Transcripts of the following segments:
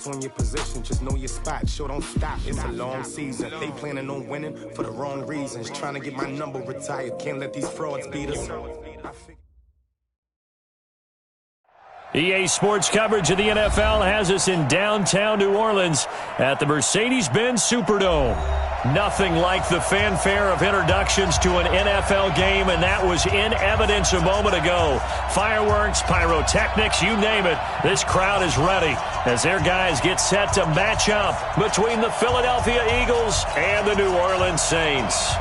On your position, just know your spot. Sure, don't stop. It's a long season. They planning on winning for the wrong reasons. Trying to get my number retired. Can't let these frauds beat us. EA Sports coverage of the NFL has us in downtown New Orleans at the Mercedes-Benz Superdome. Nothing like the fanfare of introductions to an NFL game, and that was in evidence a moment ago. Fireworks, pyrotechnics, you name it. This crowd is ready as their guys get set to match up between the Philadelphia Eagles and the New Orleans Saints.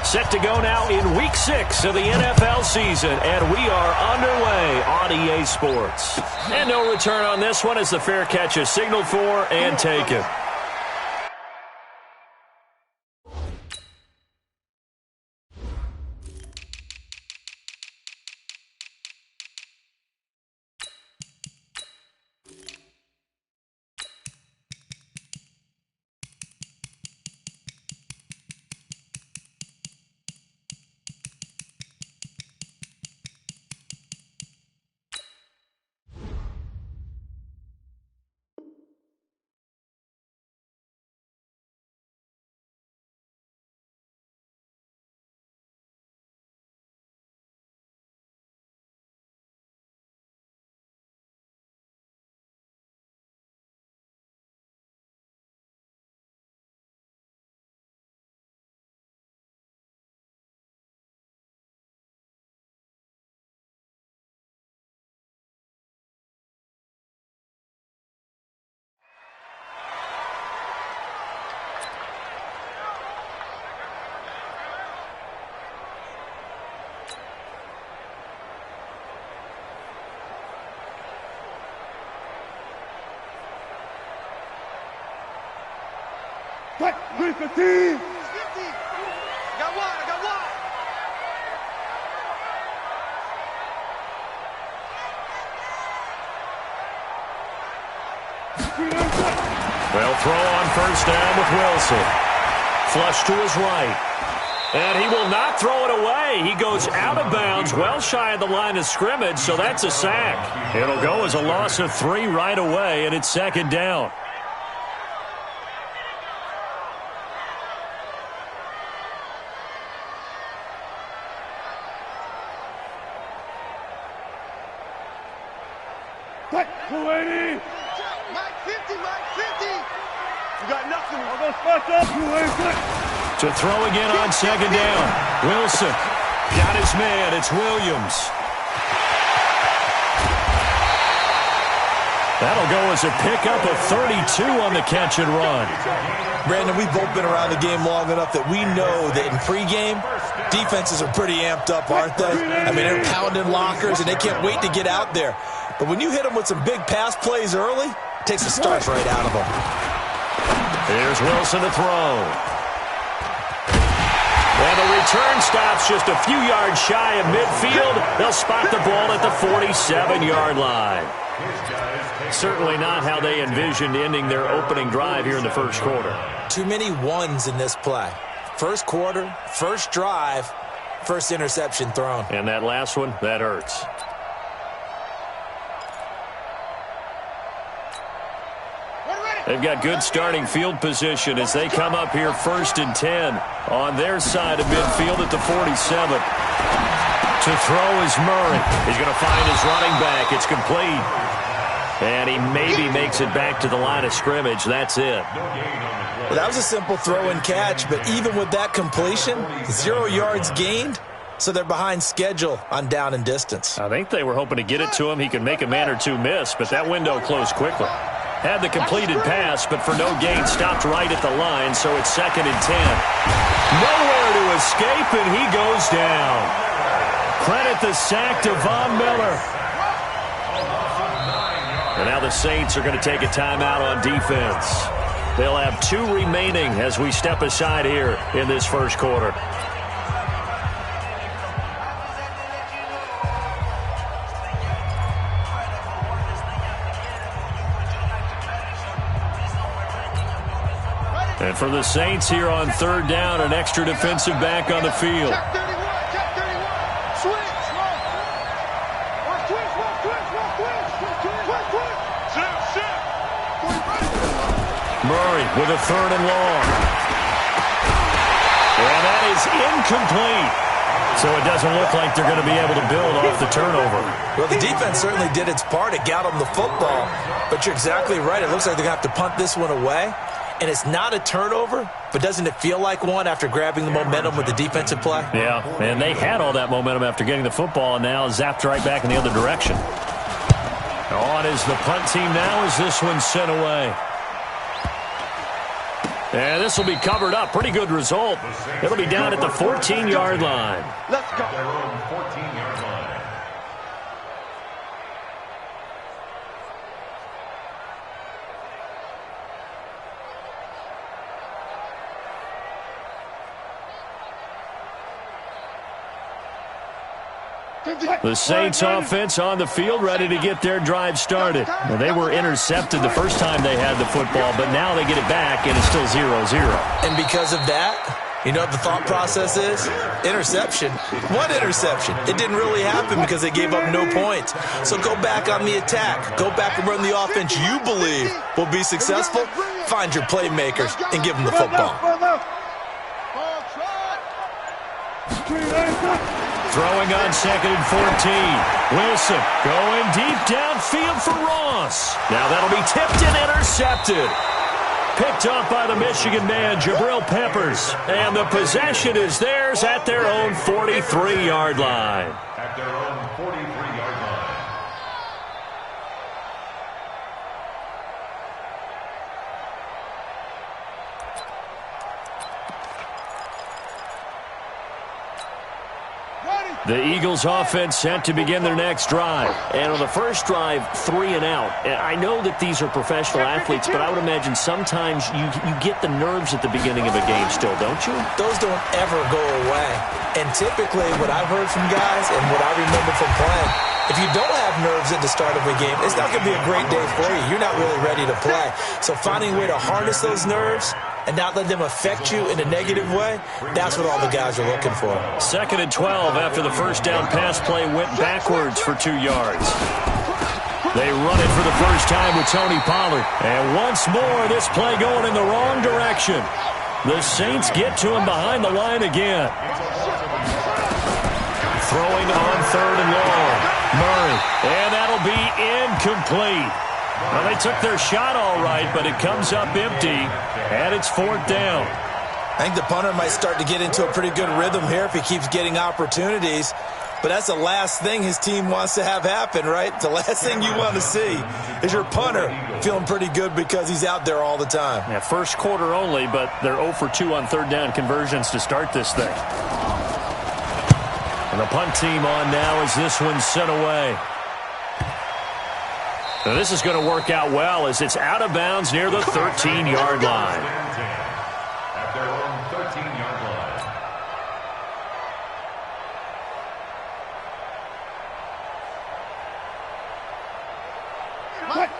Set to go now in Week 6 of the NFL season, and we are underway on EA Sports. And no return on this one as the fair catch is signaled for and taken. Got one. Well, throw on first down with Wilson. Flush to his right. And he will not throw it away. He goes out of bounds, well shy of the line of scrimmage, so that's a sack. It'll go as a loss of 3 right away, and it's second down. Mike 50. You got nothing. I'll go spot up. To throw again on second down. Wilson got his man. It's Williams. That'll go as a pickup of 32 on the catch and run. Brandon, we've both been around the game long enough that we know that in pregame, defenses are pretty amped up, aren't they? I mean, they're pounding lockers, and they can't wait to get out there. But when you hit them with some big pass plays early, it takes the starch right out of them. Here's Wilson to throw. And the return stops just a few yards shy of midfield. They'll spot the ball at the 47-yard line. Certainly not how they envisioned ending their opening drive here in the first quarter. Too many ones in this play. First quarter, first drive, first interception thrown. And that last one, that hurts. They've got good starting field position as they come up here 1st and 10 on their side of midfield at the 47. To throw is Murray. He's going to find his running back. It's complete. And he maybe makes it back to the line of scrimmage. That's it. Well, that was a simple throw and catch, but even with that completion, 0 yards gained, so they're behind schedule on down and distance. I think they were hoping to get it to him. He could make a man or two miss, but that window closed quickly. Had the completed pass, but for no gain, stopped right at the line, so it's 2nd and 10. Nowhere to escape, and he goes down. Credit the sack to Von Miller. And now the Saints are going to take a timeout on defense. They'll have 2 remaining as we step aside here in this first quarter. And for the Saints here on third down, an extra defensive back on the field. Check 31, check 31. Switch. Murray with a third and long. And that is incomplete. So it doesn't look like they're going to be able to build off the turnover. Well, the defense certainly did its part. It got them the football. But you're exactly right. It looks like they're going to have to punt this one away. And it's not a turnover, but doesn't it feel like one after grabbing the momentum with the defensive play? Yeah, and they had all that momentum after getting the football and now zapped right back in the other direction. On is the punt team now as this one's sent away. And this will be covered up. Pretty good result. It'll be down at the 14-yard line. Let's go. 14-yard line. The Saints offense on the field ready to get their drive started. Well, they were intercepted the first time they had the football, but now they get it back, and it's still 0-0. And because of that, you know what the thought process is? Interception. What interception? It didn't really happen because they gave up no points. So go back on the attack. Go back and run the offense you believe will be successful. Find your playmakers and give them the football. Throwing on 2nd and 14. Wilson going deep downfield for Ross. Now that'll be tipped and intercepted. Picked up by the Michigan man, Jabril Peppers. And the possession is theirs at their own 43-yard line. At their own 43-yard line. The Eagles offense set to begin their next drive. And on the first drive, 3 and out. I know that these are professional athletes, but I would imagine sometimes you get the nerves at the beginning of a game still, don't you? Those don't ever go away. And typically what I've heard from guys and what I remember from playing, if you don't have nerves at the start of a game, it's not going to be a great day for you. You're not really ready to play. So finding a way to harness those nerves and not let them affect you in a negative way, that's what all the guys are looking for. 2nd and 12 after the first down pass play went backwards for 2 yards. They run it for the first time with Tony Pollard. And once more, this play going in the wrong direction. The Saints get to him behind the line again. Throwing on 3rd and long. Murray. And that'll be incomplete. Well, they took their shot all right, but it comes up empty, and it's 4th down. I think the punter might start to get into a pretty good rhythm here if he keeps getting opportunities. But that's the last thing his team wants to have happen, right? The last thing you want to see is your punter feeling pretty good because he's out there all the time. Yeah, first quarter only, but they're 0 for 2 on 3rd down conversions to start this thing. And the punt team on now as this one's sent away. Now this is going to work out well as it's out of bounds near the 13-yard line. At their own 13-yard line.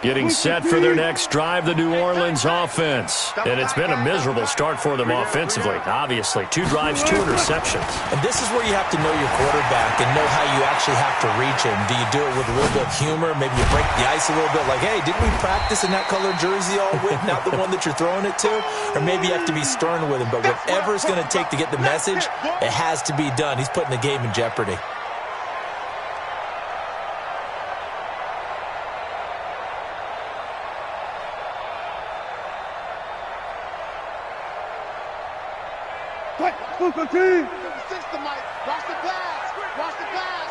Getting set for their next drive, the New Orleans offense. And it's been a miserable start for them offensively, obviously. 2 drives, 2 interceptions. And this is where you have to know your quarterback and know how you actually have to reach him. Do you do it with a little bit of humor? Maybe you break the ice a little bit like, hey, didn't we practice in that colored jersey all week, not the one that you're throwing it to? Or maybe you have to be stern with him. But whatever it's going to take to get the message, it has to be done. He's putting the game in jeopardy. System, Mike. Watch the pass. Watch the pass.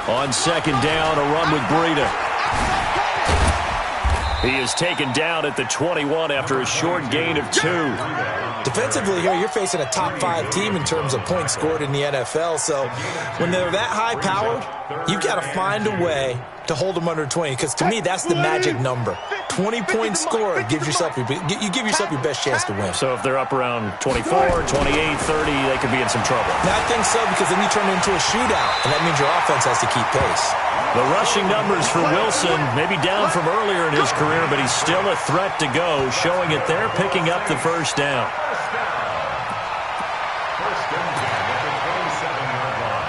On 2nd down, a run with Breida. He is taken down at the 21 after a short gain of 2. Defensively here, you're facing a top 5 team in terms of points scored in the NFL. So when they're that high-powered, you've got to find a way to hold them under 20. Because to me, that's the magic number. 20-point score gives yourself you give yourself your best chance to win. So if they're up around 24, 28, 30, they could be in some trouble. I think so, because then you turn it into a shootout, and that means your offense has to keep pace. The rushing numbers for Wilson, maybe down from earlier in his career, but he's still a threat to go, showing it there, picking up the first down. First and 10 at the 27-yard line.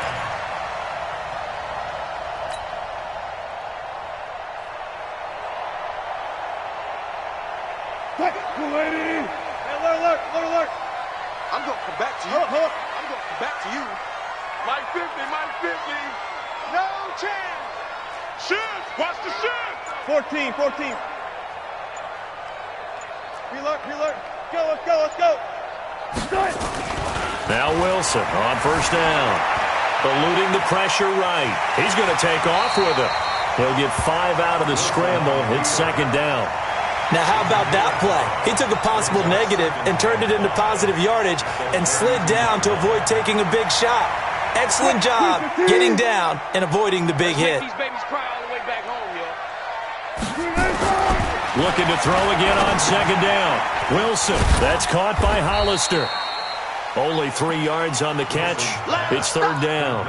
Lady! Hey, alert! I'm going to come back to you. I'm going to come back to you. Mike 50! No chance! Shoot! Watch the shoot! 14. Reload. Let's go. Now Wilson on first down. Eluding the pressure right. He's going to take off with it. He'll get 5 out of the scramble. It's second down. Now, how about that play? He took a possible negative and turned it into positive yardage and slid down to avoid taking a big shot. Excellent job getting down and avoiding the big hit. These babies cry all the way back home, yo. Looking to throw again on second down. Wilson, that's caught by Hollister. Only 3 yards on the catch. It's third down.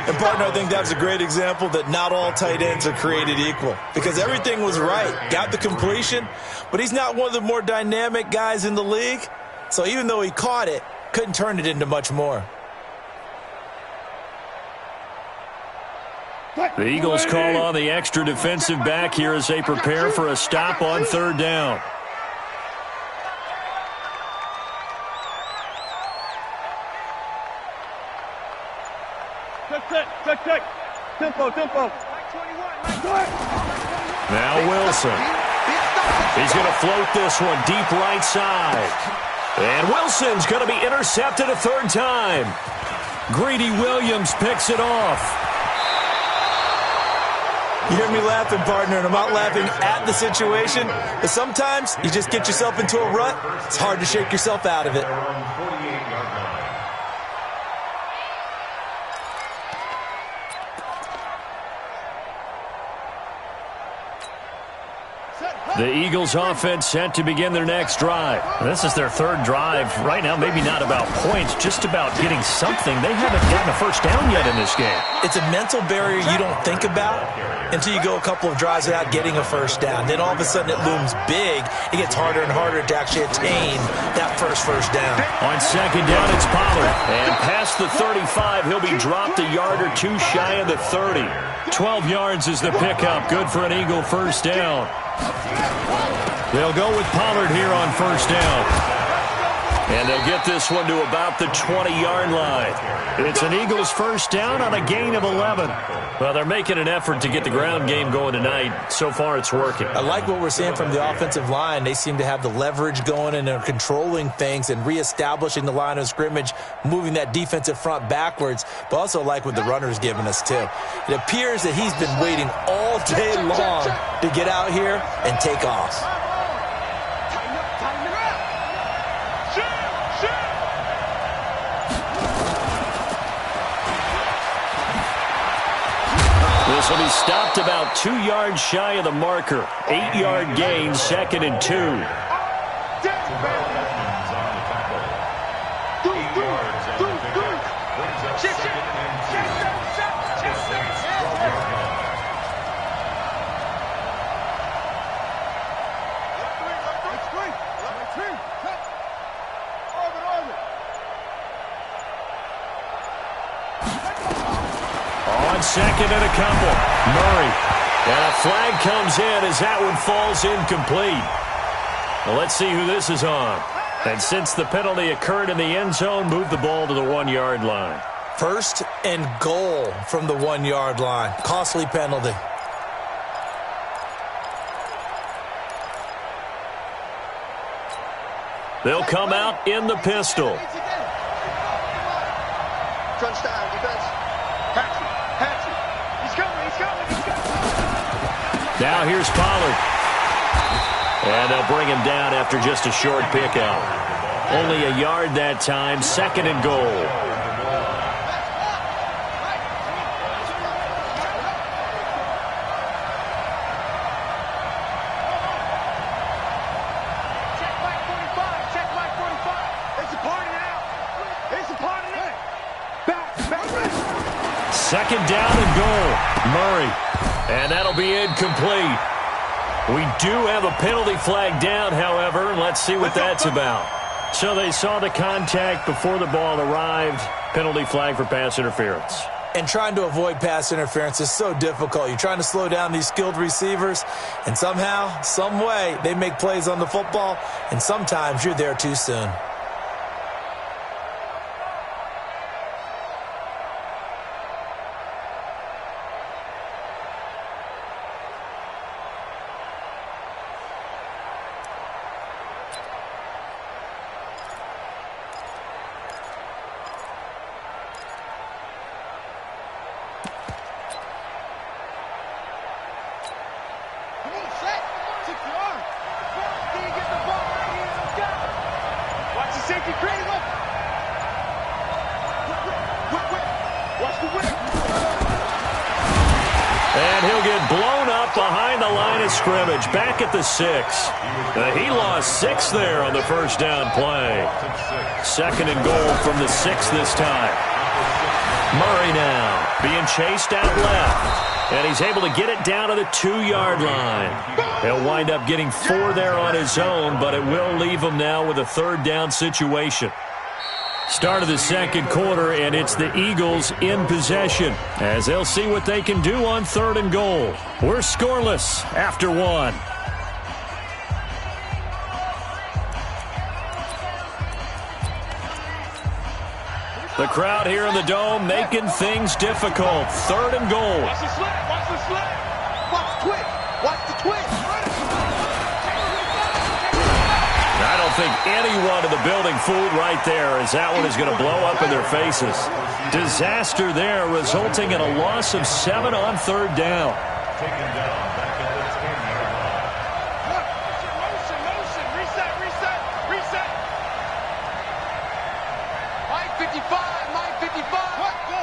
And, partner, I think that's a great example that not all tight ends are created equal, because everything was right. Got the completion, but he's not one of the more dynamic guys in the league. So even though he caught it, couldn't turn it into much more. The Eagles call on the extra defensive back here as they prepare for a stop on third down. Check. Tempo. Now Wilson. He's going to float this one deep right side. And Wilson's going to be intercepted a third time. Greedy Williams picks it off. You hear me laughing, partner, and I'm not laughing at the situation, but sometimes you just get yourself into a rut. It's hard to shake yourself out of it. Their own 48-yard line. The Eagles offense set to begin their next drive. This is their third drive. Right now, maybe not about points, just about getting something. They haven't gotten a first down yet in this game. It's a mental barrier you don't think about until you go a couple of drives without getting a first down. Then all of a sudden it looms big. It gets harder and harder to actually attain that first down. On second down, it's Pollard. And past the 35, he'll be dropped a yard or two shy of the 30. 12 yards is the pickup. Good for an Eagle first down. They'll go with Pollard here on first down. And they'll get this one to about the 20-yard line. It's an Eagles first down on a gain of 11. Well, they're making an effort to get the ground game going tonight. So far, it's working. I like what we're seeing from the offensive line. They seem to have the leverage going and are controlling things and reestablishing the line of scrimmage, moving that defensive front backwards, but also like what the runner's giving us, too. It appears that he's been waiting all day long to get out here and take off. This will be stopped about 2 yards shy of the marker. 8-yard gain, second and 2. Terrell Edmonds on the tackle. 8 yards on the pickup. Brings up second and 2. The Saints 12-yard line. On second and a couple, Murray. And a flag comes in as that one falls incomplete. Well, let's see who this is on. And since the penalty occurred in the end zone, move the ball to the 1-yard line. First and goal from the 1-yard line. Costly penalty. They'll come out in the pistol. Crunch time, defense. Patsy. He's coming. Now here's Pollard. And they'll bring him down after just a short pickup. Only a yard that time, second and goal. Second down and goal. Murray. And that'll be incomplete. We do have a penalty flag down, however. Let's see what that's about. So they saw the contact before the ball arrived. Penalty flag for pass interference. And trying to avoid pass interference is so difficult. You're trying to slow down these skilled receivers, and somehow, some way, they make plays on the football, and sometimes you're there too soon. And he'll get blown up behind the line of scrimmage, back at the 6. He lost 6 there on the first down play. Second and goal from the 6 this time. Murray now being chased out left, and he's able to get it down to the 2-yard line. He'll wind up getting 4 there on his own, but it will leave him now with a third down situation. Start of the second quarter, and it's the Eagles in possession as they'll see what they can do on third and goal. We're scoreless after 1. The crowd here in the Dome making things difficult. Third and goal. Watch the slant. Watch the slant. Watch the twist. Watch the twist. I don't think anyone in the building fooled right there, as that one is going to blow up in their faces. Disaster there, resulting in a loss of 7 on third down. Taken down back at the 10-yard line. Motion. Reset. Mike 55. What? Go.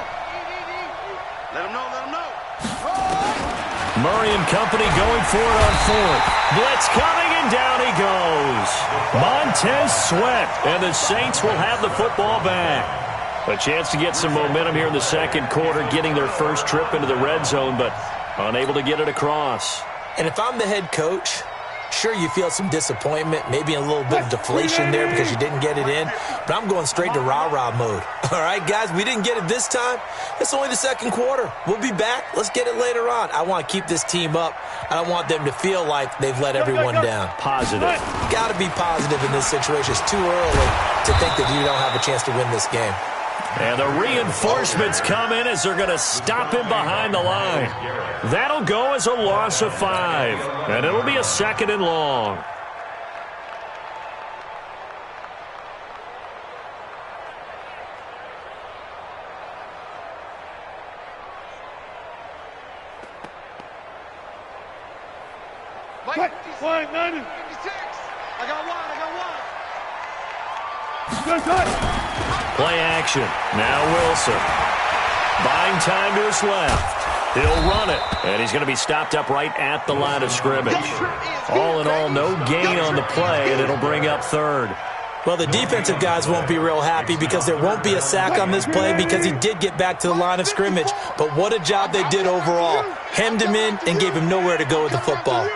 Let him know. Murray and company going for it on fourth. Blitz coming, and down he goes. Montez Sweat, and the Saints will have the football back. A chance to get some momentum here in the second quarter, getting their first trip into the red zone, but unable to get it across. And if I'm the head coach, sure, you feel some disappointment, maybe a little bit of deflation there because you didn't get it in, but I'm going straight to rah-rah mode. All right, guys, we didn't get it this time. It's only the second quarter. We'll be back. Let's get it later on. I want to keep this team up. I don't want them to feel like they've let everyone down. Positive. Got to be positive in this situation. It's too early to think that you don't have a chance to win this game. And the reinforcements come in as they're going to stop him behind the line. That'll go as a loss of 5, and it'll be a second and long. Flying 90. 56. I got one. Good touch. Play action. Now Wilson. Buying time to his left. He'll run it, and he's going to be stopped up right at the line of scrimmage. All in all, no gain on the play, and it'll bring up third. Well, the defensive guys won't be real happy because there won't be a sack on this play because he did get back to the line of scrimmage. But what a job they did overall. Hemmed him in and gave him nowhere to go with the football.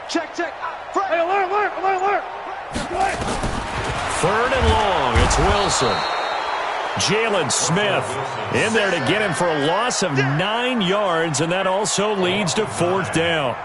Check. Hey, alert. Third and long. It's Wilson. Jalen Smith in there to get him for a loss of 9 yards, and that also leads to fourth down.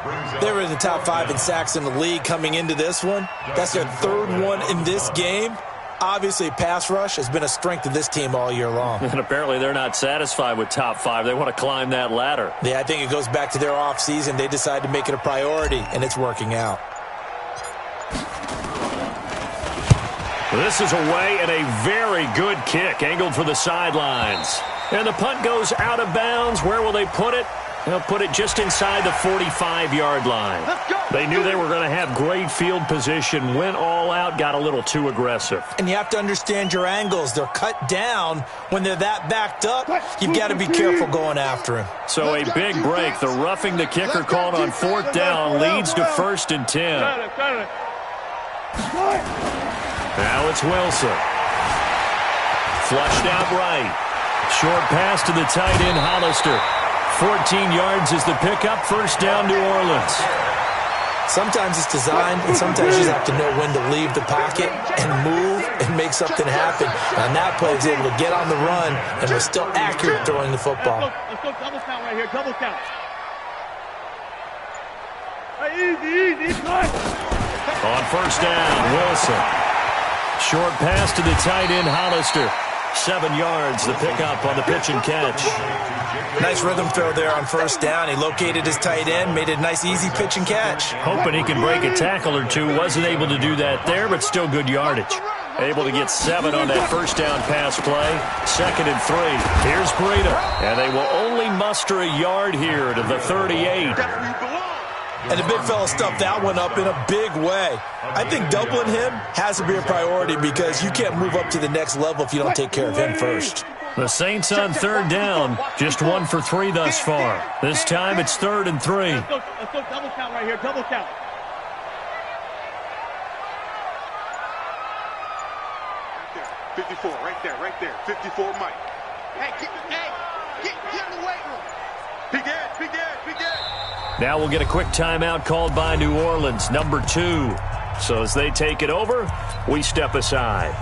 They were in the top 5 in sacks in the league coming into this one. That's their third one in this game. Obviously, pass rush has been a strength of this team all year long. And apparently they're not satisfied with top 5. They want to climb that ladder. Yeah, I think it goes back to their offseason. They decided to make it a priority, and it's working out. This is away, and a very good kick angled for the sidelines. And the punt goes out of bounds. Where will they put it? They'll put it just inside the 45-yard line. They knew they were going to have great field position, went all out, got a little too aggressive. And you have to understand your angles. They're cut down. When they're that backed up, you've got to be careful going after him. So a big break. The roughing the kicker called on 4th down leads to 1st and 10. Now it's Wilson. Flushed out right. Short pass to the tight end, Hollister. 14 yards is the pickup. 1st down, New Orleans. Sometimes it's designed, and sometimes you just have to know when to leave the pocket and move and make something happen. On that play, he was able to get on the run and was still accurate throwing the football. Let's go double count right here, double count. Easy. On 1st down, Wilson. Short pass to the tight end, Hollister. 7 yards, the pickup on the pitch and catch. Nice rhythm throw there on 1st down. He located his tight end, made a nice easy pitch and catch. Hoping he can break a tackle or two. Wasn't able to do that there, but still good yardage. Able to get 7 on that 1st down pass play. 2nd and 3. Here's Breida. And they will only muster a yard here to the 38. And the big fella stuffed that one up in a big way. I think doubling him has to be a priority because you can't move up to the next level if you don't take care of him first. The Saints on 3rd down, just 1 for 3 thus far. This time it's 3rd and 3. Let's go double count right here, double count. Right there, 54, right there. 54, Mike. Hey, get in the weight room. Big Ed. Now we'll get a quick timeout called by New Orleans, number 2. So as they take it over, we step aside.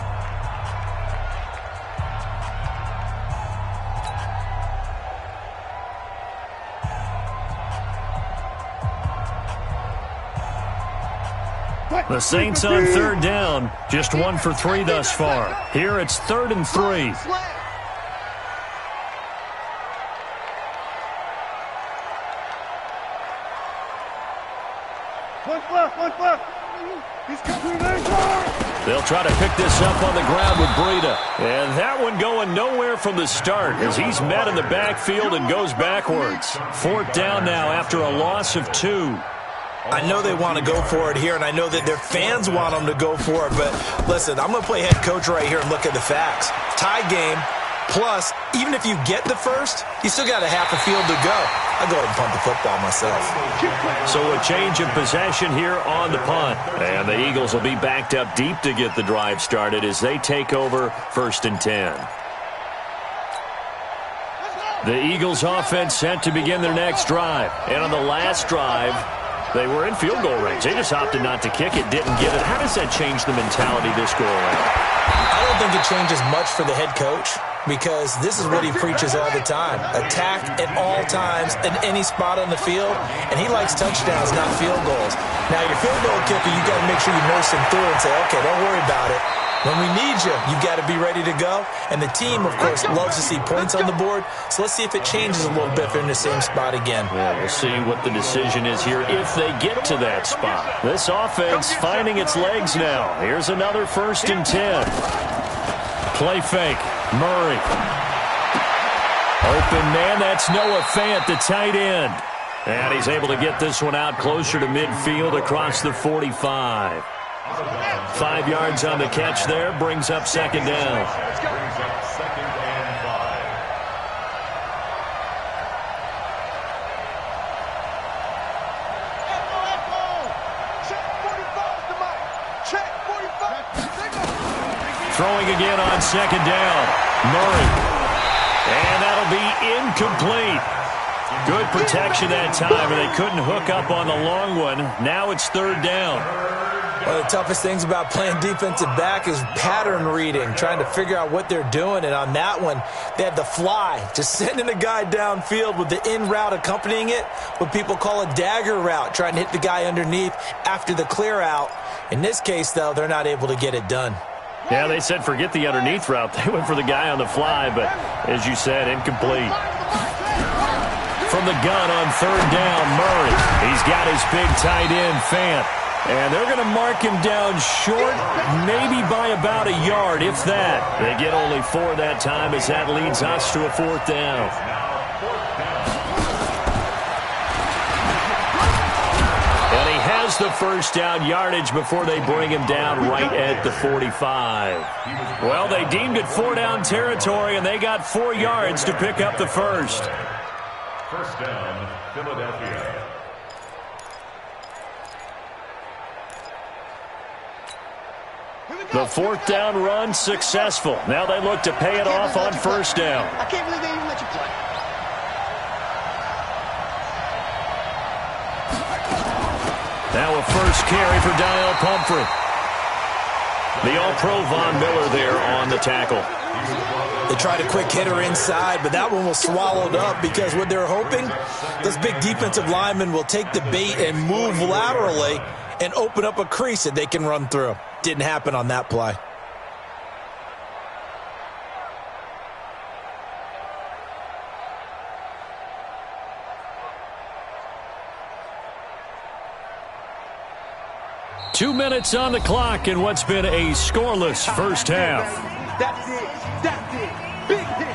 The Saints on 3rd down, just 1 for 3 thus far. Here it's 3rd and 3. One left. He's coming there. They'll try to pick this up on the ground with Breida. And that one going nowhere from the start as he's met in the backfield and goes backwards. 4th down now after a loss of 2. I know they want to go for it here, and I know that their fans want them to go for it. But listen, I'm going to play head coach right here and look at the facts. Tie game, plus, even if you get the first, you still got a half a field to go. I'll go ahead and punt the football myself. So a change of possession here on the punt. And the Eagles will be backed up deep to get the drive started as they take over 1st and 10. The Eagles offense set to begin their next drive. And on the last drive, they were in field goal range. They just opted not to kick it, didn't get it. How does that change the mentality this go around? I don't think it changes much for the head coach because this is what he preaches all the time. Attack at all times in any spot on the field, and he likes touchdowns, not field goals. Now, your field goal kicker, you got to make sure you nurse him through and say, okay, don't worry about it. When we need you, you've got to be ready to go. And the team, of course, loves to see points on the board. So let's see if it changes a little bit if they're in the same spot again. Yeah, we'll see what the decision is here if they get to that spot. This offense finding its legs now. Here's another 1st and 10. Play fake. Murray. Open man, that's Noah Fant, the tight end. And he's able to get this one out closer to midfield across the 45. 5 yards on the catch there, brings up 2nd down. Throwing again on 2nd down. Murray. And that'll be incomplete. Good protection that time, and they couldn't hook up on the long one. Now it's 3rd down. One of the toughest things about playing defensive back is pattern reading, trying to figure out what they're doing. And on that one, they had the fly, just sending the guy downfield with the in route accompanying it, what people call a dagger route, trying to hit the guy underneath after the clear out. In this case, though, they're not able to get it done. Yeah, they said forget the underneath route. They went for the guy on the fly, but as you said, incomplete. From the gun on 3rd down, Murray. He's got his big tight end, Fant. And they're going to mark him down short, maybe by about a yard, if that. They get only 4 that time as that leads us to a 4th down. There's the first down yardage before they bring him down right at the 45. Well, they deemed it 4-down territory, and they got 4 yards to pick up the first. First down, Philadelphia. The 4th down run successful. Now they look to pay it off on first down. I can't believe they even let you play. Now a first carry for Daniel Pumphrey. The All-Pro Von Miller there on the tackle. They tried a quick hitter inside, but that one was swallowed up because what they're hoping, those big defensive linemen will take the bait and move laterally and open up a crease that they can run through. Didn't happen on that play. Two minutes on the clock in what's been a scoreless first half. That's it. That's it. Big hit.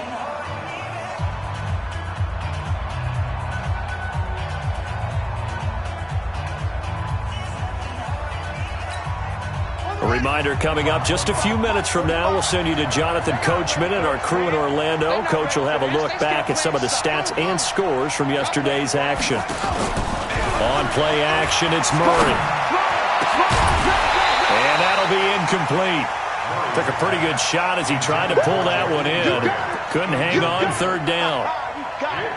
A reminder coming up just a few minutes from now, we'll send you to Jonathan Coachman and our crew in Orlando. Coach will have a look back at some of the stats and scores from yesterday's action. On play action, it's Murray. And that'll be incomplete. Took a pretty good shot as he tried to pull that one in. Couldn't hang on third down.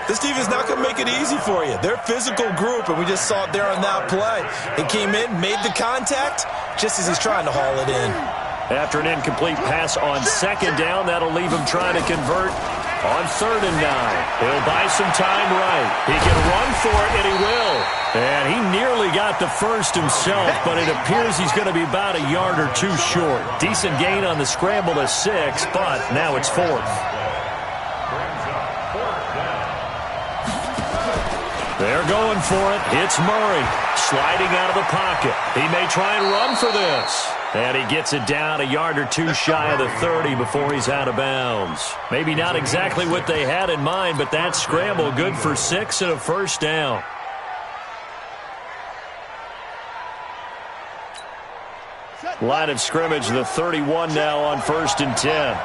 This defense not going to make it easy for you. They're a physical group, and we just saw it there on that play. He came in, made the contact, just as he's trying to haul it in. After an incomplete pass on second down, that'll leave him trying to convert on 3rd and 9. He'll buy some time right. He can run for it, and he will. And he nearly got the first himself, but it appears he's going to be about a yard or two short. Decent gain on the scramble to 6, but now it's 4th. They're going for it. It's Murray sliding out of the pocket. He may try and run for this. And he gets it down a yard or two shy of the 30 before he's out of bounds. Maybe not exactly what they had in mind, but that scramble good for 6 and a first down. Line of scrimmage, the 31 now on 1st and 10.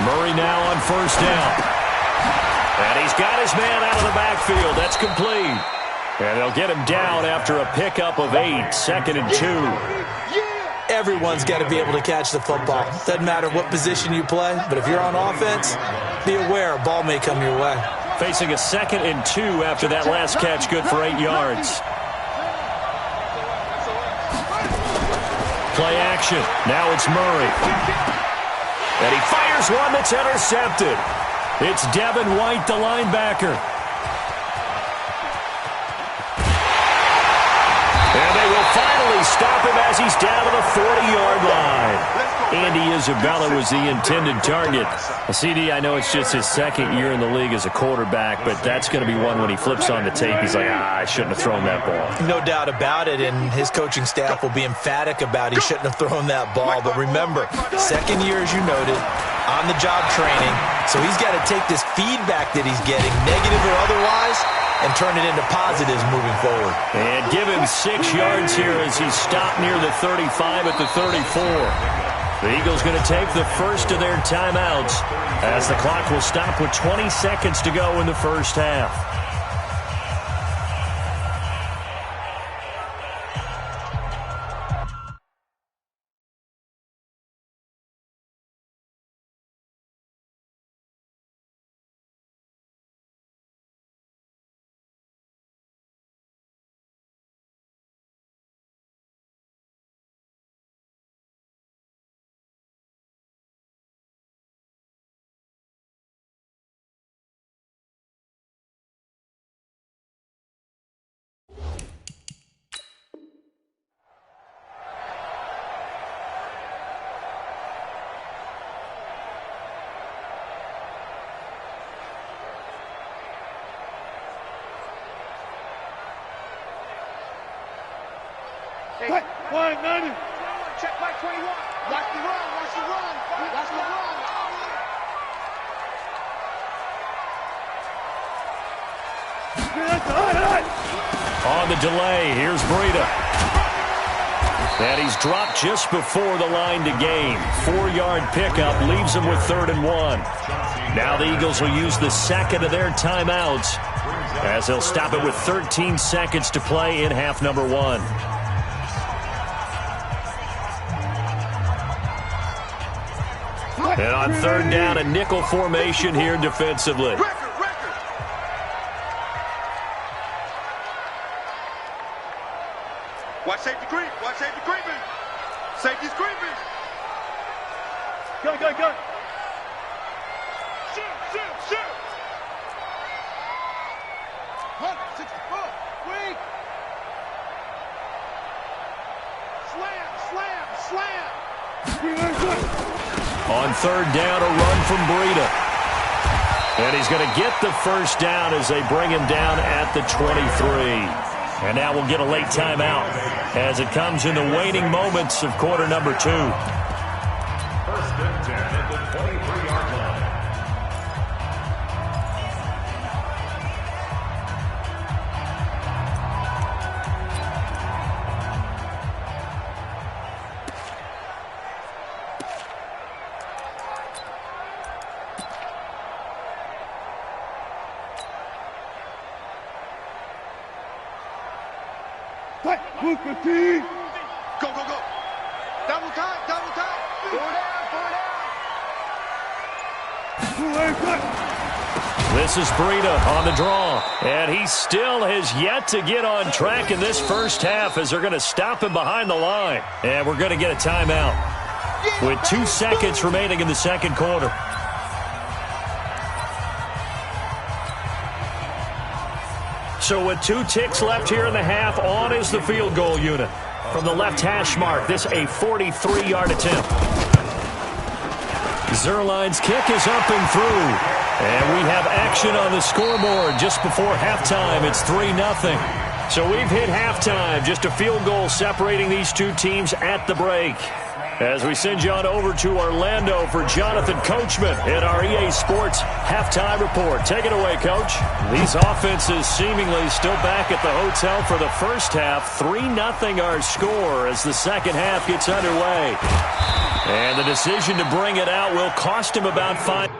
Murray now on first down. And he's got his man out of the backfield. That's complete. And they'll get him down after a pickup of 8, 2nd and 2. Everyone's got to be able to catch the football. Doesn't matter what position you play, but if you're on offense, be aware a ball may come your way. Facing a 2nd and 2 after that last catch, good for 8 yards. Play action. Now it's Murray. And he fires one that's intercepted. It's Devin White, the linebacker. And they will finally stop him as he's down to the 40-yard line. Andy Isabella was the intended target. CD, I know it's just his 2nd year in the league as a quarterback, but that's going to be one when he flips on the tape. He's like, I shouldn't have thrown that ball. No doubt about it, and his coaching staff will be emphatic about he shouldn't have thrown that ball. But remember, 2nd year, as you noted, on-the-job training. So he's got to take this feedback that he's getting, negative or otherwise, and turn it into positives moving forward. And give him 6 yards here as he's stopped near the 35 at the 34. The Eagles going to take the first of their timeouts as the clock will stop with 20 seconds to go in the first half. Hey, 190. Check by 21. Watch the run. Watch the run. Watch the run. On the delay, here's Breida. And he's dropped just before the line to gain. 4-yard pickup leaves him with 3rd and 1. Now the Eagles will use the second of their timeouts as they'll stop it with 13 seconds to play in half number 1. And on 3rd down, a nickel formation here defensively. Watch safety creep. Watch safety creeping. Safety's creeping. Go. Shoot. Hunt, 60-foot. Weak. Slam. On 3rd down, a run from Breida. And he's going to get the first down as they bring him down at the 23. And now we'll get a late timeout as it comes in the waning moments of quarter number 2. 1st and 10 at the 23-yard line. Go. Double time. This is Breida on the draw. And he still has yet to get on track in this first half as they're going to stop him behind the line. And we're going to get a timeout with 2 seconds remaining in the second quarter. So with 2 ticks left here in the half, on is the field goal unit. From the left hash mark, this a 43-yard attempt. Zuerlein's kick is up and through. And we have action on the scoreboard just before halftime. It's 3-0. So we've hit halftime. Just a field goal separating these 2 teams at the break. As we send you on over to Orlando for Jonathan Coachman in our EA Sports Halftime Report. Take it away, Coach. These offenses seemingly still back at the hotel for the first half. 3-0 our score as the second half gets underway. And the decision to bring it out will cost him about 5.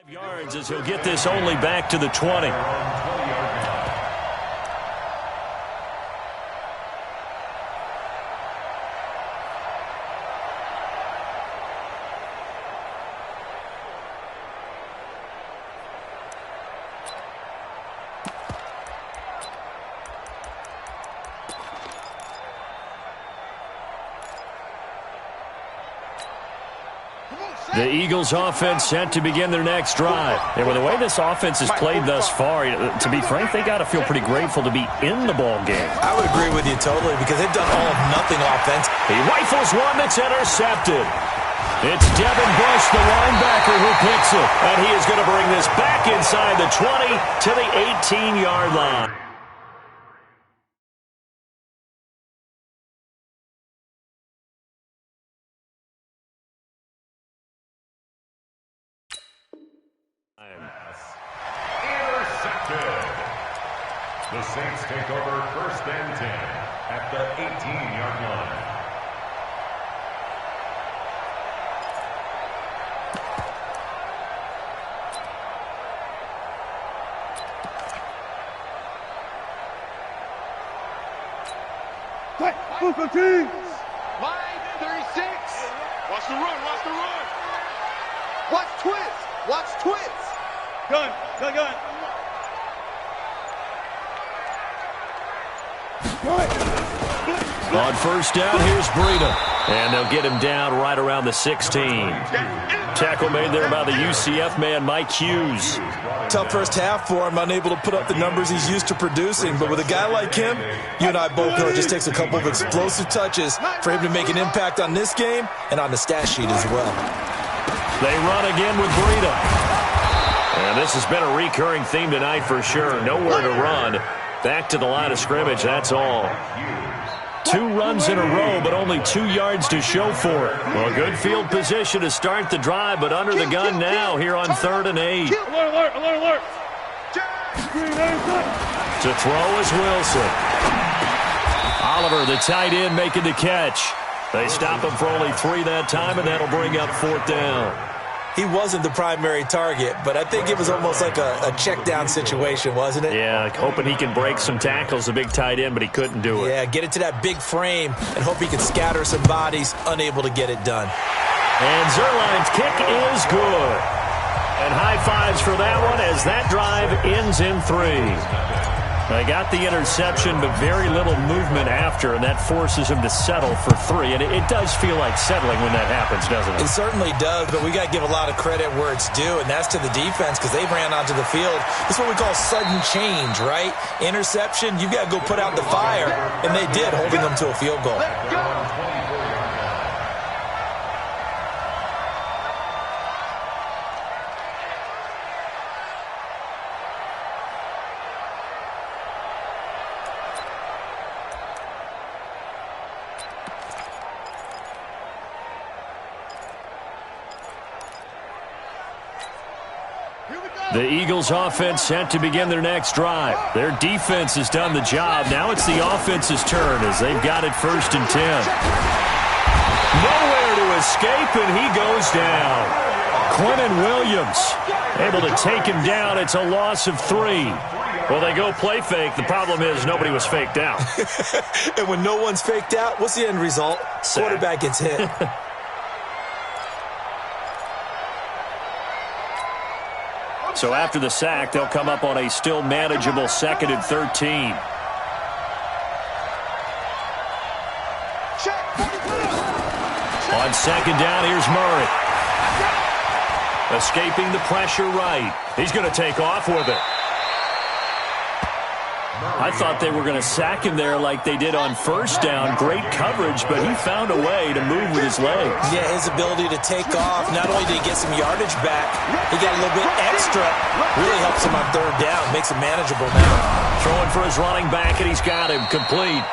Yards as he'll get this only back to the 20. The Eagles offense set to begin their next drive. And with the way this offense has played thus far, to be frank, they got to feel pretty grateful to be in the ball game. I would agree with you totally because they've done all of nothing offense. He rifles one that's intercepted. It's Devin Bush, the linebacker, who picks it. And he is going to bring this back inside the 20 to the 18-yard line. Intercepted. The Saints take over 1st and 10 at the 18-yard line. Line 36. Watch the run, watch the run. Watch twist. Watch twist. Gun. On 1st down, here's Breida. And they'll get him down right around the 16. Tackle made there by the UCF man, Mike Hughes. Tough first half for him, unable to put up the numbers he's used to producing. But with a guy like him, you and I both know it just takes a couple of explosive touches for him to make an impact on this game and on the stat sheet as well. They run again with Breida. And this has been a recurring theme tonight for sure. Nowhere to run. Back to the line of scrimmage, that's all. 2 runs in a row, but only 2 yards to show for it. Well, good field position to start the drive, but under the gun now here on 3rd and 8. Alert. To throw is Wilson. Oliver, the tight end, making the catch. They stop him for only 3 that time, and that'll bring up 4th down. He wasn't the primary target, but I think it was almost like a check-down situation, wasn't it? Yeah, hoping he can break some tackles, a big tight end, but he couldn't do it. Yeah, get it to that big frame and hope he can scatter some bodies, unable to get it done. And Zuerlein's kick is good. And high fives for that one as that drive ends in 3. They got the interception, but very little movement after, and that forces him to settle for 3. And it does feel like settling when that happens, doesn't it? It certainly does, but we got to give a lot of credit where it's due, and that's to the defense because they ran onto the field. It's what we call sudden change, right? Interception, you got to go put out the fire, and they did, holding them to a field goal. The Eagles offense set to begin their next drive. Their defense has done the job. Now it's the offense's turn as they've got it 1st and 10. Nowhere to escape, and he goes down. Quinnen Williams able to take him down. It's a loss of 3. Well, they go play fake. The problem is nobody was faked out. And when no one's faked out, what's the end result? Sack. Quarterback gets hit. So after the sack, they'll come up on a still manageable 2nd and 13. On 2nd down, here's Murray. Escaping the pressure right. He's going to take off with it. I thought they were going to sack him there like they did on 1st down. Great coverage, but he found a way to move with his legs. Yeah, his ability to take off, not only did he get some yardage back, he got a little bit extra. Really helps him on 3rd down, makes it manageable now. Throwing for his running back, and he's got him complete.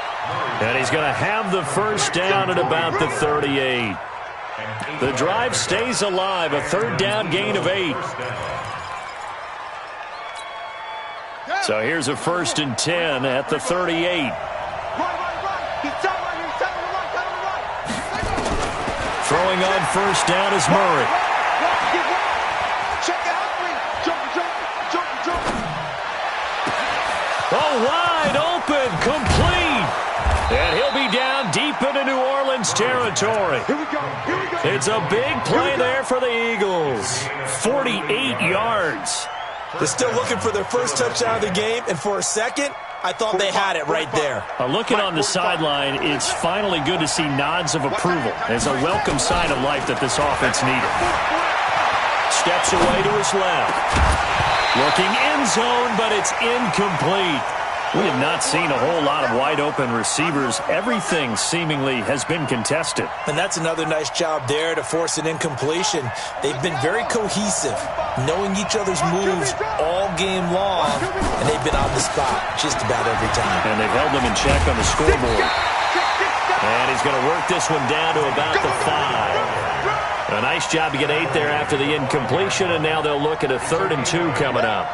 And he's going to have the 1st down at about the 38. The drive stays alive, a 3rd down gain of 8. So here's a 1st and 10 at the 38. Throwing on 1st down is Murray. wide open, complete. And he'll be down deep into New Orleans territory. Here we go. Here we go. It's a big play there for the Eagles. 48 yards. They're still looking for their first touchdown of the game, and for a second, I thought they had it right there. Looking on the sideline, it's finally good to see nods of approval. It's a welcome sign of life that this offense needed. Steps away to his left. Looking end zone, but it's incomplete. We have not seen a whole lot of wide-open receivers. Everything seemingly has been contested. And that's another nice job there to force an incompletion. They've been very cohesive, knowing each other's moves all game long, and they've been on the spot just about every time. And they've held them in check on the scoreboard. And he's going to work this one down to about the 5. A nice job to get 8 there after the incompletion, and now they'll look at a 3rd and 2 coming up.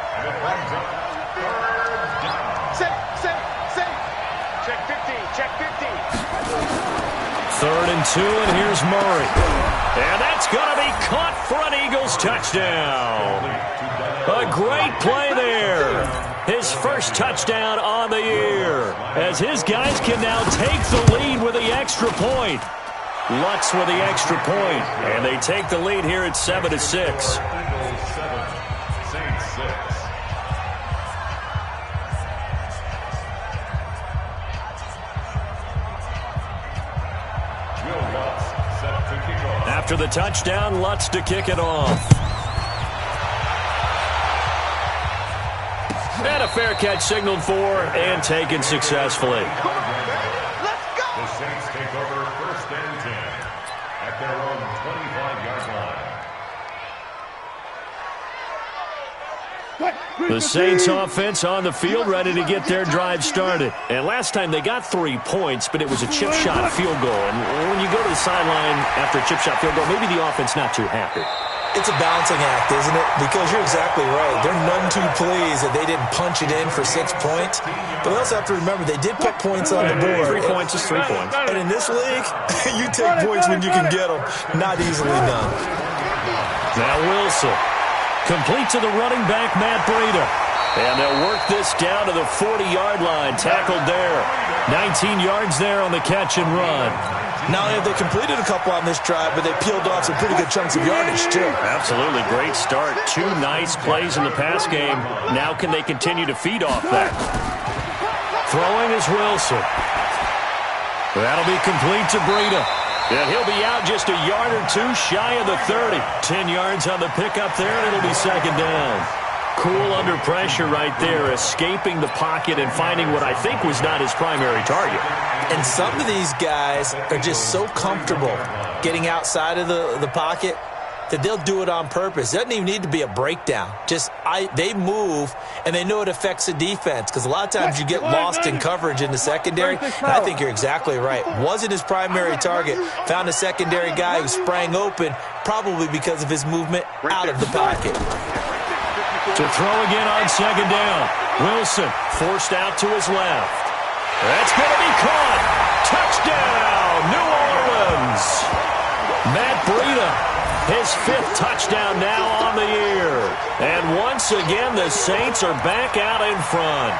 Check 15. 3rd and 2, and here's Murray. And that's going to be caught for an Eagles touchdown. A great play there. His first touchdown on the year, as his guys can now take the lead with the extra point. Lutz with the extra point, and they take the lead here at 7-6. After the touchdown, Lutz to kick it off. And a fair catch signaled for and taken successfully. Let's go. The Saints take over 1st and 10 at their own 25-yard line. The Saints offense on the field, ready to get their drive started. And last time they got 3 points, but it was a chip shot field goal. And when you go to the sideline after a chip shot field goal, maybe the offense not too happy. It's a balancing act, isn't it? Because you're exactly right. They're none too pleased that they didn't punch it in for 6 points. But we also have to remember they did put points on the board. 3 points is 3 points. And in this league, you take points when you can get them. Not easily done. Now Wilson. Complete to the running back, Matt Breida. And they'll work this down to the 40-yard line. Tackled there. 19 yards there on the catch and run. Not only have they completed a couple on this drive, but they peeled off some pretty good chunks of yardage, too. Absolutely. Great start. 2 nice plays in the pass game. Now can they continue to feed off that? Throwing is Wilson. That'll be complete to Breida. And he'll be out just a yard or 2 shy of the 30. 10 yards on the pickup there, and it'll be 2nd down. Cool under pressure right there, escaping the pocket and finding what I think was not his primary target. And some of these guys are just so comfortable getting outside of the pocket that they'll do it on purpose. It doesn't even need to be a breakdown. They move, and they know it affects the defense, because a lot of times you get lost in coverage in the secondary, and I think you're exactly right. Wasn't his primary target. Found a secondary guy who sprang open, probably because of his movement out of the pocket. To throw again on 2nd down. Wilson forced out to his left. That's going to be caught. Touchdown, New Orleans. Matt Breida, his 5th touchdown now on the year. And once again, the Saints are back out in front.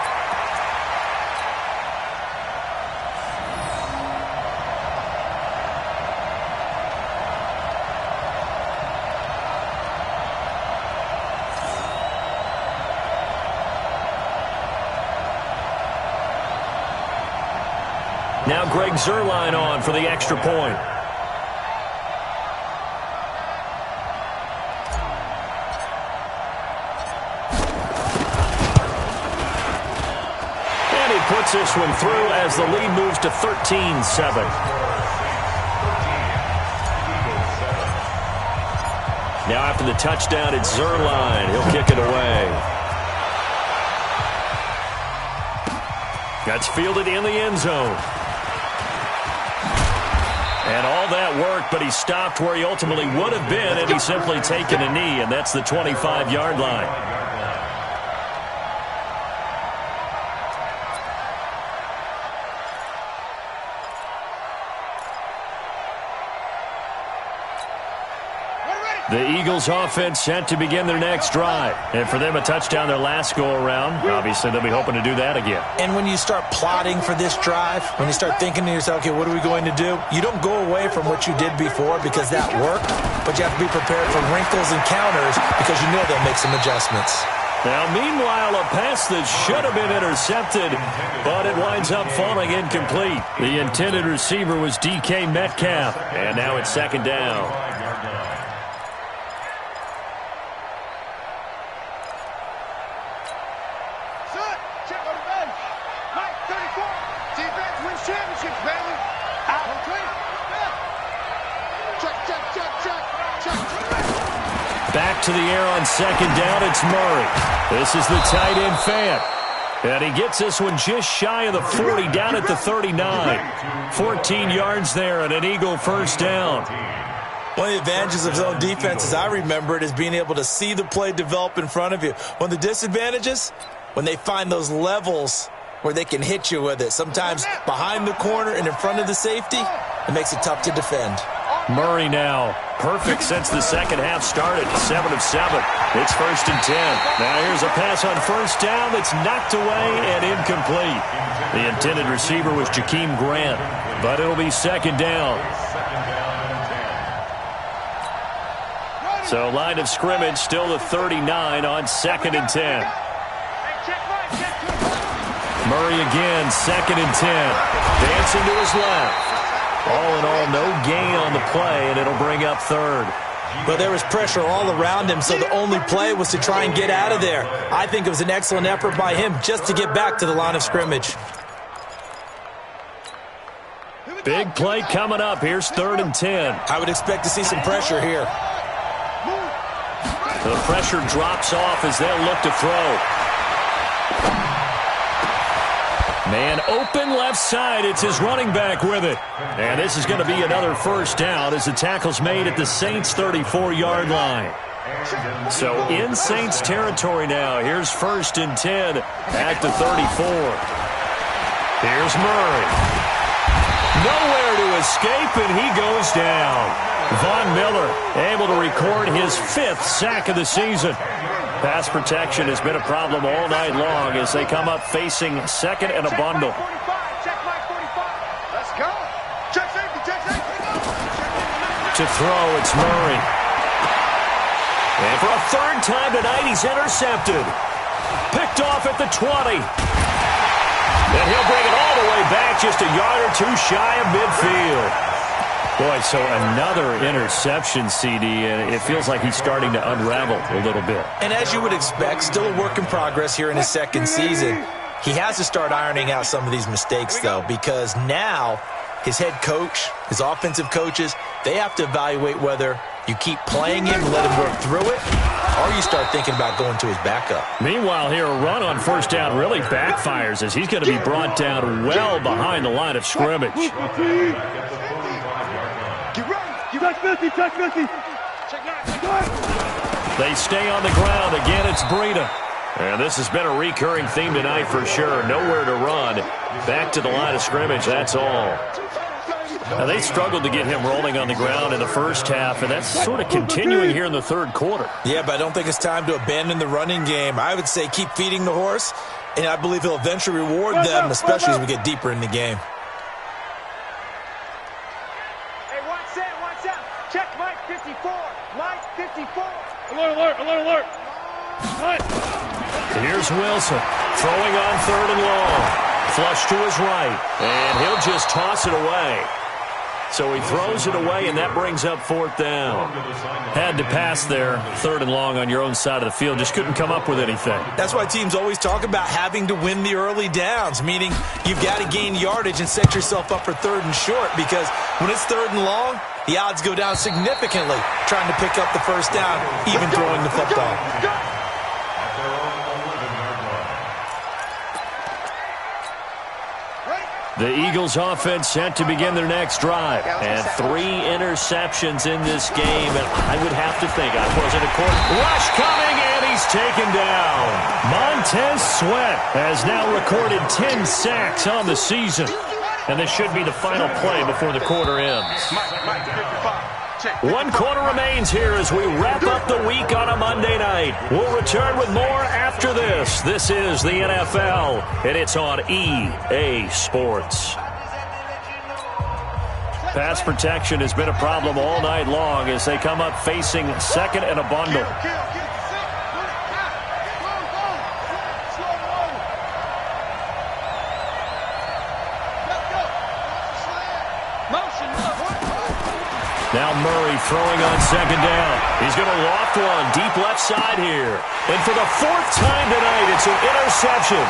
Now Greg Zuerlein on for the extra point. And he puts this one through as the lead moves to 13-7. Now after the touchdown, it's Zuerlein. He'll kick it away. That's fielded in the end zone. And all that work, but he stopped where he ultimately would have been, and he's simply taken a knee, and that's the 25-yard line. The Eagles offense set to begin their next drive. And for them, a touchdown their last go-around. Obviously, they'll be hoping to do that again. And when you start plotting for this drive, when you start thinking to yourself, okay, what are we going to do? You don't go away from what you did before because that worked, but you have to be prepared for wrinkles and counters because you know they'll make some adjustments. Now, meanwhile, a pass that should have been intercepted, but it winds up falling incomplete. The intended receiver was DK Metcalf, and now it's second down. Back to the air on second down, it's Murray. This is the tight end Fant. And he gets this one just shy of the 40, down at the 39. 14 yards there and an Eagle first down. One of the advantages of zone defense, as I remember it, is being able to see the play develop in front of you. One of the disadvantages, when they find those levels where they can hit you with it. Sometimes behind the corner and in front of the safety, it makes it tough to defend. Murray now, perfect since the second half started, 7 of 7. It's first and 10. Now here's a pass on first down that's knocked away and incomplete. The intended receiver was Jakeem Grant, but it'll be second down. So line of scrimmage still the 39 on second and 10. Murray again, second and 10. Dancing to his left. All in all, no gain on the play, and it'll bring up third. But there was pressure all around him, so the only play was to try and get out of there. I think it was an excellent effort by him just to get back to the line of scrimmage. Big play coming up. Here's third and 10. I would expect to see some pressure here. The pressure drops off as they'll look to throw. Man open left side. It's his running back with it. And this is going to be another first down as the tackle's made at the Saints' 34-yard line. So in Saints territory now. Here's first and 10 at the 34. Here's Murray. Nowhere to escape, and he goes down. Von Miller able to record his 5th sack of the season. Pass protection has been a problem all night long as they come up facing second and a bundle. Let's go. Check safety, check safety. To throw, it's Murray. And for a third time tonight, he's intercepted. Picked off at the 20. And he'll bring it all the way back just a yard or two shy of midfield. Boy, so another interception, CD, and it feels like he's starting to unravel a little bit. And as you would expect, still a work in progress here in his second season. He has to start ironing out some of these mistakes, though, because now his head coach, his offensive coaches, they have to evaluate whether you keep playing him and let him work through it, or you start thinking about going to his backup. Meanwhile, here, a run on first down really backfires as he's going to be brought down well behind the line of scrimmage. Check 50, check 50. They stay on the ground. Again, it's Breida. And this has been a recurring theme tonight for sure. Nowhere to run. Back to the line of scrimmage, that's all. Now, they struggled to get him rolling on the ground in the first half, and that's sort of continuing here in the third quarter. Yeah, but I don't think it's time to abandon the running game. I would say keep feeding the horse, and I believe he'll eventually reward them, especially as we get deeper in the game. Hey, watch that, watch out. Check Mike 54. Mike 54. Alert. Here's Wilson throwing on third and long. Flush to his right, and he'll just toss it away. So he throws it away, and that brings up fourth down. Had to pass there, third and long on your own side of the field. Just couldn't come up with anything. That's why teams always talk about having to win the early downs, meaning you've got to gain yardage and set yourself up for third and short, because when it's third and long, the odds go down significantly trying to pick up the first down, even throwing the football. The Eagles offense set to begin their next drive. And 3 interceptions in this game. And I would have to think, I wasn't a quarter. Rush coming, and he's taken down. Montez Sweat has now recorded 10 sacks on the season. And this should be the final play before the quarter ends. Mike 55. 1 quarter remains here as we wrap up the week on a Monday night. We'll return with more after this. This is the NFL, and it's on EA Sports. Pass protection has been a problem all night long as they come up facing second and a bundle. Now Murray throwing on second down. He's going to loft one deep left side here. And for the 4th time tonight, it's an interception.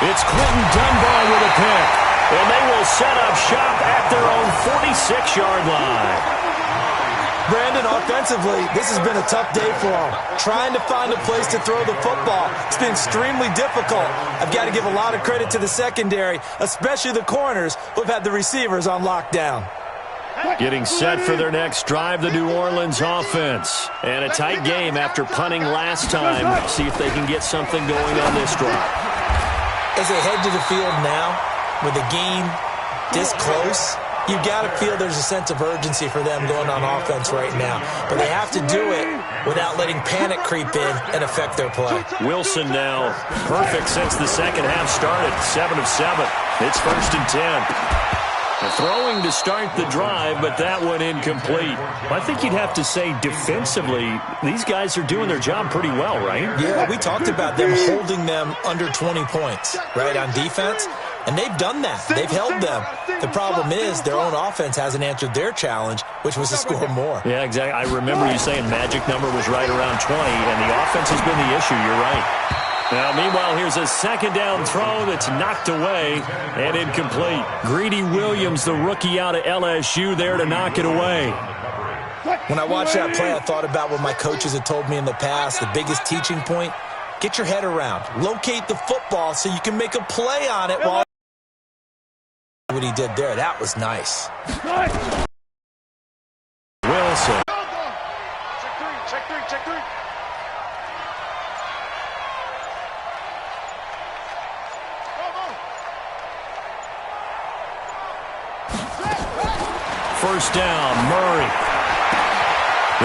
It's Clinton Dunbar with a pick. And they will set up shop at their own 46-yard line. Brandon, offensively, this has been a tough day for them. Trying to find a place to throw the football. It's been extremely difficult. I've got to give a lot of credit to the secondary, especially the corners who have had the receivers on lockdown. Getting set for their next drive, the New Orleans offense. And a tight game after punting last time. See if they can get something going on this drive. As they head to the field now, with the game this close, you've got to feel there's a sense of urgency for them going on offense right now. But they have to do it without letting panic creep in and affect their play. Wilson now perfect since the second half started. 7 of 7. It's 1st and 10. Throwing to start the drive, but that one incomplete. I think you'd have to say defensively, these guys are doing their job pretty well, right? Yeah, we talked about them holding them under 20 points, right, on defense. And they've done that. They've held them. The problem is their own offense hasn't answered their challenge, which was to score more. Yeah, exactly. I remember you saying magic number was right around 20, and the offense has been the issue. You're right. Now, meanwhile, here's a second down throw that's knocked away and incomplete. Greedy Williams, the rookie out of LSU, there to knock it away. When I watched that play, I thought about what my coaches had told me in the past. The biggest teaching point, get your head around. Locate the football so you can make a play on it while what he did there. That was nice. Wilson. Check three. First down, Murray.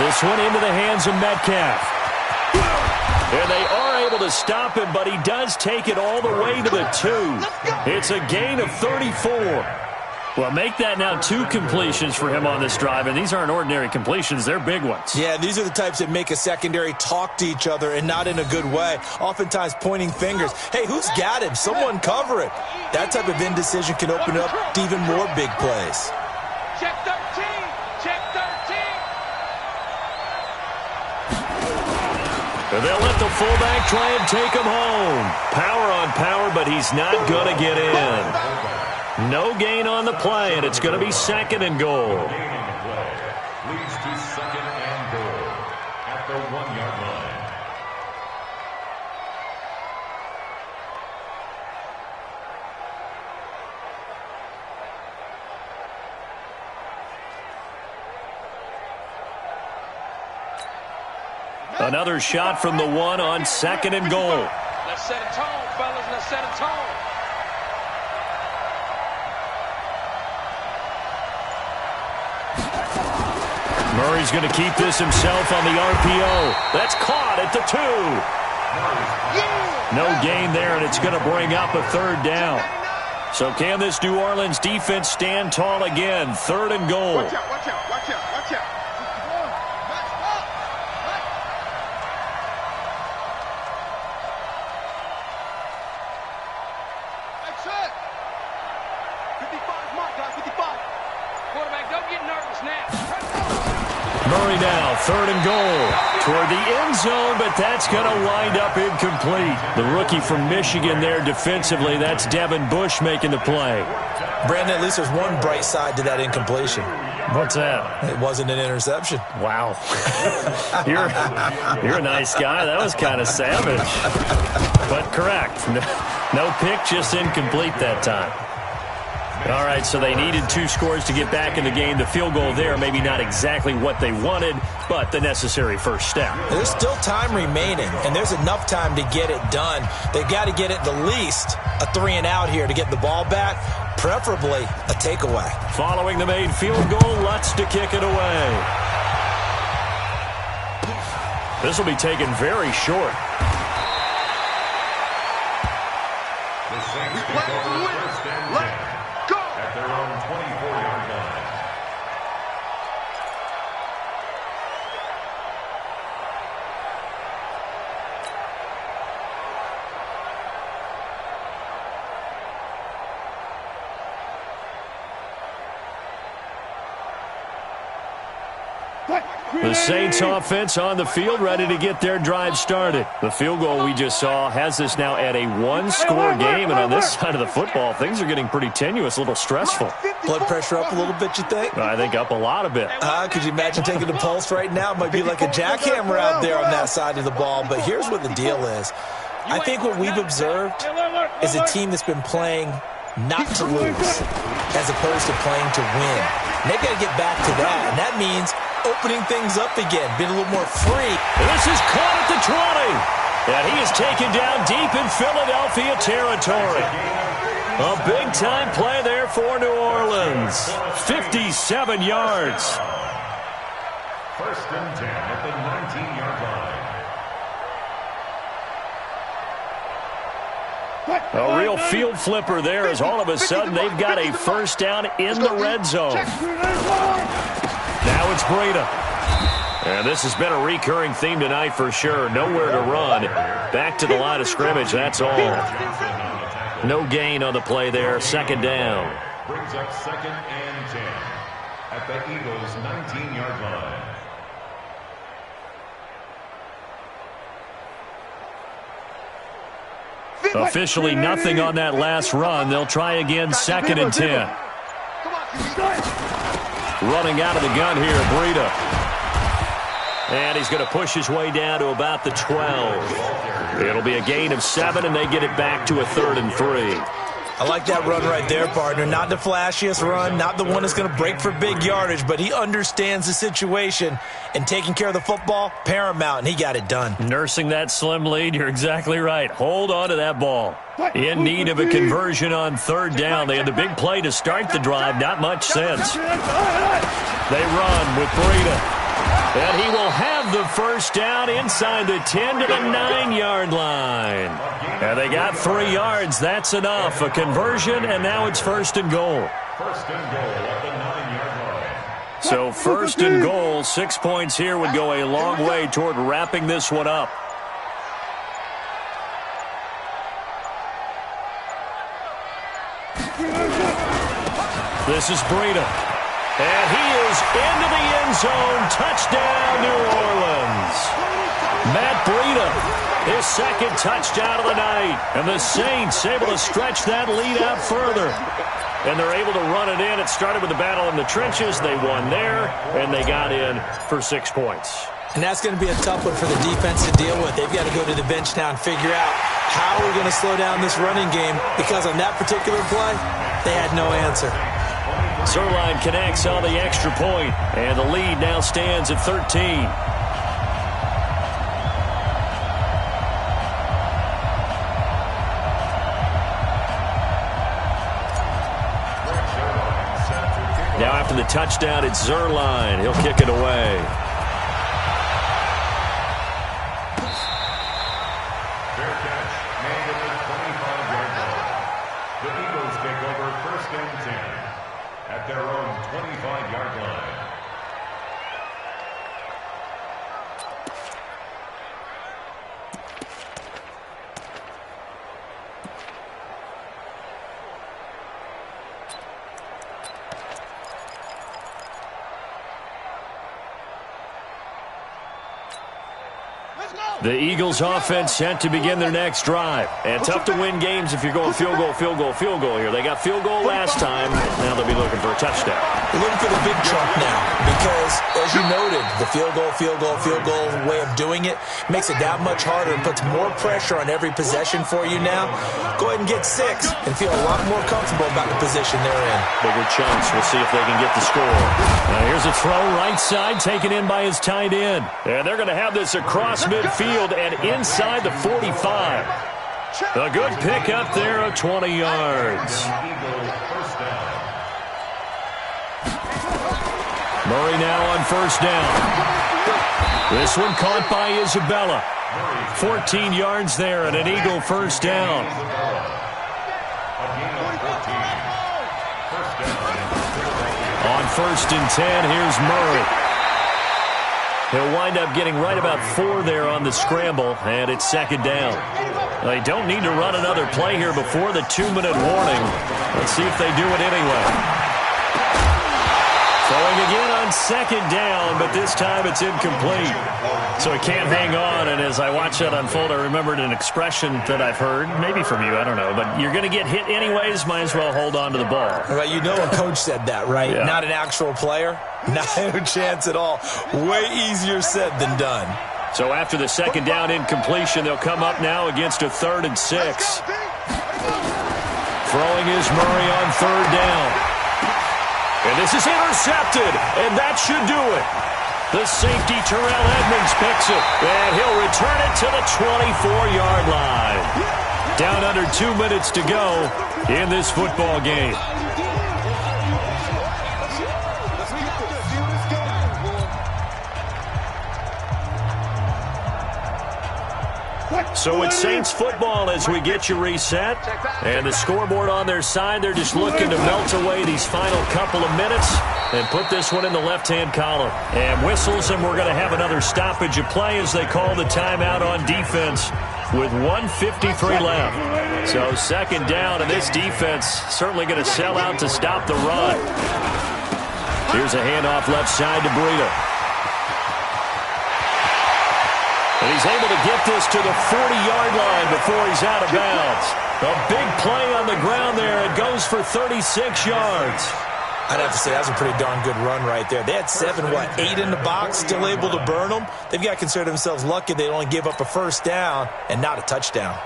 This one into the hands of Metcalf. And they are able to stop him, but he does take it all the way to the 2. It's a gain of 34. Well, make that now 2 completions for him on this drive, and these aren't ordinary completions. They're big ones. Yeah, these are the types that make a secondary talk to each other and not in a good way, oftentimes pointing fingers. Hey, who's got him? Someone cover it. That type of indecision can open up to even more big plays. Check 13. They'll let the fullback try and take him home. Power on power, but he's not going to get in. No gain on the play, and it's going to be 2nd and goal. Leads to 2nd and goal at the 1-yard line. Another shot from the 1 on 2nd and goal. Let's set a tone, fellas. Let's set a tone. Murray's going to keep this himself on the RPO. That's caught at the 2. No gain there, and it's going to bring up a 3rd down. So can this New Orleans defense stand tall again? 3rd and goal. Watch out. Murray now, 3rd and goal. Toward the end zone, but that's going to wind up incomplete. The rookie from Michigan there defensively, that's Devin Bush making the play. Brandon, at least there's one bright side to that incompletion. What's that? It wasn't an interception. Wow. You're a nice guy. That was kind of savage. But correct. No pick, just incomplete that time. All right, so they needed 2 scores to get back in the game. The field goal there, maybe not exactly what they wanted, but the necessary first step. There's still time remaining, and there's enough time to get it done. They've got to get at the least a 3-and-out here to get the ball back, preferably a takeaway. Following the made field goal, Lutz to kick it away. This will be taken very short. The Saints take over first and 10 at their own 24-yard line. The Saints offense on the field, ready to get their drive started. The field goal we just saw has this now at a one-score game, and on this side of the football, things are getting pretty tenuous, a little stressful. Blood pressure up a little bit, you think? I think up a lot a bit. Could you imagine taking the pulse right now? It might be like a jackhammer out there on that side of the ball, but here's what the deal is. I think what we've observed is a team that's been playing not to lose as opposed to playing to win. And they've got to get back to that, and that means opening things up again, being a little more free. This is caught at the 20. And he is taken down deep in Philadelphia territory. A big-time play there for New Orleans. 57 yards. First and 10 at the 19-yard line. A real field flipper there as all of a sudden they've got a first down in the red zone. Now it's Breida. And this has been a recurring theme tonight for sure. Nowhere to run. Back to the line of scrimmage, that's all. No gain on the play there. Second down. Brings up second and 10 at the Eagles' 19-yard line. Officially nothing on that last run. They'll try again, second and 10. Running out of the gun here, Breida. And he's going to push his way down to about the 12. It'll be a gain of 7, and they get it back to a 3rd and 3. I like that run right there, partner. Not the flashiest run, not the one that's going to break for big yardage, but he understands the situation, and taking care of the football, paramount, and he got it done. Nursing that slim lead, you're exactly right. Hold on to that ball. In need of a conversion on 3rd down. They had the big play to start the drive, not much sense. They run with Breida. And he will have the first down inside the 10 to the 9-yard line. And they got 3 yards. That's enough. A conversion, and now it's 1st and goal. First and goal at the 9-yard line. So 1st and goal, 6 points here would go a long way toward wrapping this one up. This is Breida. And he is into the end zone. Touchdown, New Orleans. Matt Breida, his second touchdown of the night. And the Saints able to stretch that lead out further. And they're able to run it in. It started with the battle in the trenches. They won there, and they got in for 6 points. And that's going to be a tough one for the defense to deal with. They've got to go to the bench now and figure out how we're going to slow down this running game, because on that particular play, they had no answer. Zuerlein connects on the extra point, and the lead now stands at 13. Now after the touchdown, it's Zuerlein. He'll kick it away. Fair catch made at the 25-yard line. The Eagles take over 1st and 10 at their own 25-yard line. The Eagles offense set to begin their next drive. And tough to win games if you're going field goal, field goal, field goal here. They got field goal last time. Now they'll be looking for a touchdown. We're looking for the big chunk now, because, as you noted, the field goal way of doing it makes it that much harder and puts more pressure on every possession for you now. Go ahead and get 6 and feel a lot more comfortable about the position they're in. Bigger chunks. We'll see if they can get the score. Now here's a throw right side taken in by his tight end. And they're going to have this across midfield and inside the 45. A good pickup there of 20 yards. Murray now on 1st down. This one caught by Isabella. 14 yards there and an Eagle first down. On 1st and 10, here's Murray. He'll wind up getting right about 4 there on the scramble, and it's 2nd down. They don't need to run another play here before the 2-minute warning. Let's see if they do it anyway. Throwing again on 2nd down, but this time it's incomplete. So he can't hang on, and as I watch that unfold, I remembered an expression that I've heard, maybe from you, I don't know, but you're going to get hit anyways, might as well hold on to the ball. Right, you know a coach said that, right? Yeah. Not an actual player. Not a chance at all. Way easier said than done. So after the 2nd down incompletion, they'll come up now against a 3rd and 6. Throwing is Murray on 3rd down. And this is intercepted, and that should do it. The safety, Terrell Edmonds, picks it, and he'll return it to the 24-yard line. Down under 2 minutes to go in this football game. So it's Saints football as we get you reset. And the scoreboard on their side, they're just looking to melt away these final couple of minutes and put this one in the left-hand column. And whistles, and we're going to have another stoppage of play as they call the timeout on defense with 1:53 left. So 2nd down, and this defense certainly going to sell out to stop the run. Here's a handoff left side to Breida. And he's able to get this to the 40-yard line before he's out of bounds. A big play on the ground there. It goes for 36 yards. I'd have to say that was a pretty darn good run right there. They had 8 in the box, still able to burn them. They've got to consider themselves lucky they only gave up a 1st down and not a touchdown.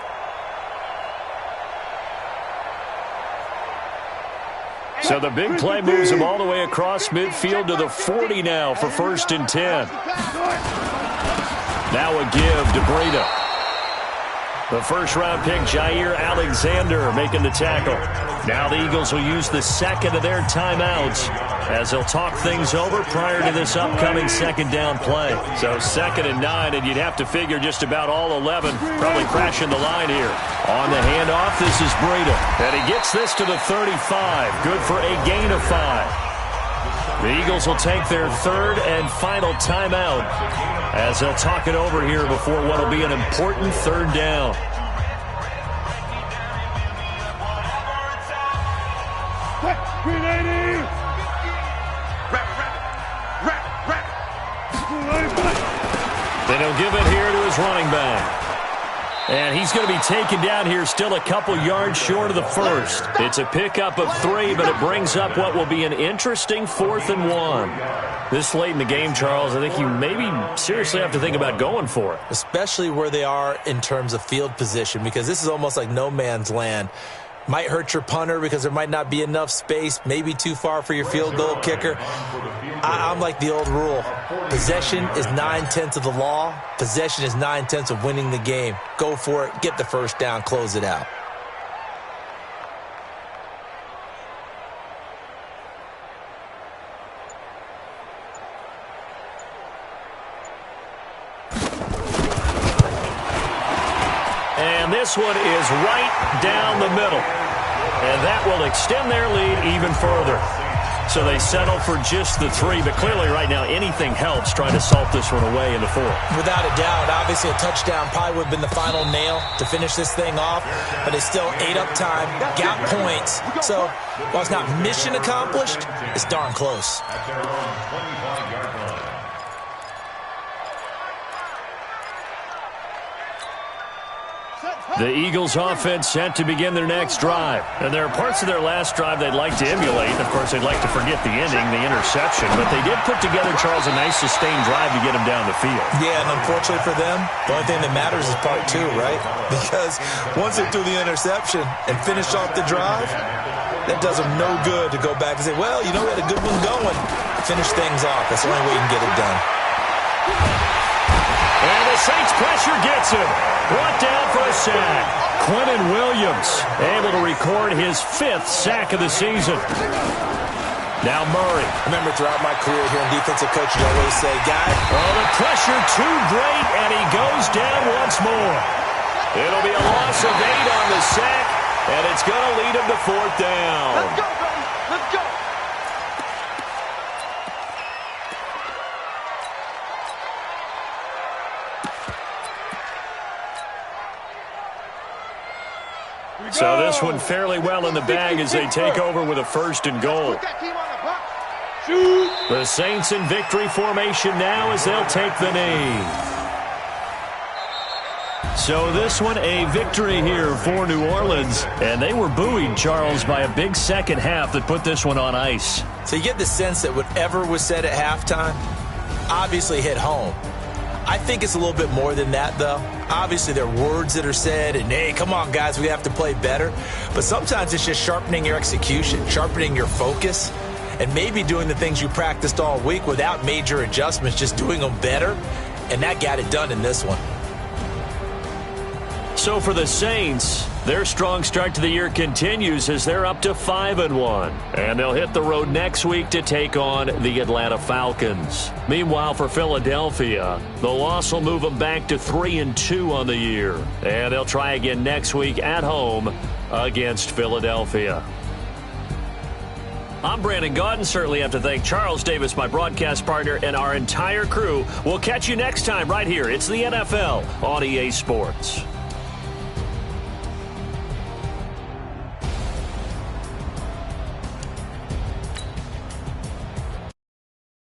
So the big play moves them all the way across midfield to the 40 now for 1st and 10. Now a give to Breida. The 1st-round pick, Jair Alexander, making the tackle. Now the Eagles will use the 2nd of their timeouts as they'll talk things over prior to this upcoming 2nd down play. So 2nd and 9, and you'd have to figure just about all 11 probably crashing the line here. On the handoff, this is Breida. And he gets this to the 35. Good for a gain of 5. The Eagles will take their 3rd and final timeout as they'll talk it over here before what will be an important 3rd down. Then he'll give it here to his running back. And he's going to be taken down here still a couple yards short of the 1st. It's a pickup of 3, but it brings up what will be an interesting 4th and 1. This late in the game, Charles, I think you maybe seriously have to think about going for it. Especially where they are in terms of field position, because this is almost like no man's land. Might hurt your punter because there might not be enough space, maybe too far for your field goal kicker. I'm like the old rule. Possession is 9/10 of the law. Possession is 9/10 of winning the game. Go for it. Get the 1st down. Close it out. And this one is right down the middle. And that will extend their lead even further. So they settle for just the 3, but clearly right now anything helps trying to salt this one away in the 4th. Without a doubt, obviously a touchdown probably would have been the final nail to finish this thing off, but they still ate up time, got points. So while it's not mission accomplished, it's darn close. At their own 25-yard line. The Eagles offense set to begin their next drive. And there are parts of their last drive they'd like to emulate. Of course, they'd like to forget the ending, the interception. But they did put together, Charles, a nice sustained drive to get them down the field. Yeah, and unfortunately for them, the only thing that matters is part 2, right? Because once they threw the interception and finished off the drive, that does them no good to go back and say, well, you know, we had a good one going. Finish things off. That's the only way you can get it done. And the Saints pressure gets him. Brought down for a sack. Quentin Williams able to record his 5th sack of the season. Now Murray. I remember throughout my career here in defensive coaching, I always say, guys. Oh, the pressure too great, and he goes down once more. It'll be a loss of 8 on the sack, and it's going to lead him to 4th down. Let's go, buddy. Let's go. So this one fairly well in the bag as they take over with a 1st and goal. Put that team on the box. Shoot. The Saints in victory formation now as they'll take the knee. So this one a victory here for New Orleans. And they were buoyed, Charles, by a big second half that put this one on ice. So you get the sense that whatever was said at halftime obviously hit home. I think it's a little bit more than that, though. Obviously, there are words that are said, and, hey, come on, guys, we have to play better. But sometimes it's just sharpening your execution, sharpening your focus, and maybe doing the things you practiced all week without major adjustments, just doing them better. And that got it done in this one. So for the Saints, their strong start to the year continues as they're up to 5-1. And they'll hit the road next week to take on the Atlanta Falcons. Meanwhile, for Philadelphia, the loss will move them back to 3-2 on the year. And they'll try again next week at home against Philadelphia. I'm Brandon Gaudin. Certainly have to thank Charles Davis, my broadcast partner, and our entire crew. We'll catch you next time right here. It's the NFL on EA Sports.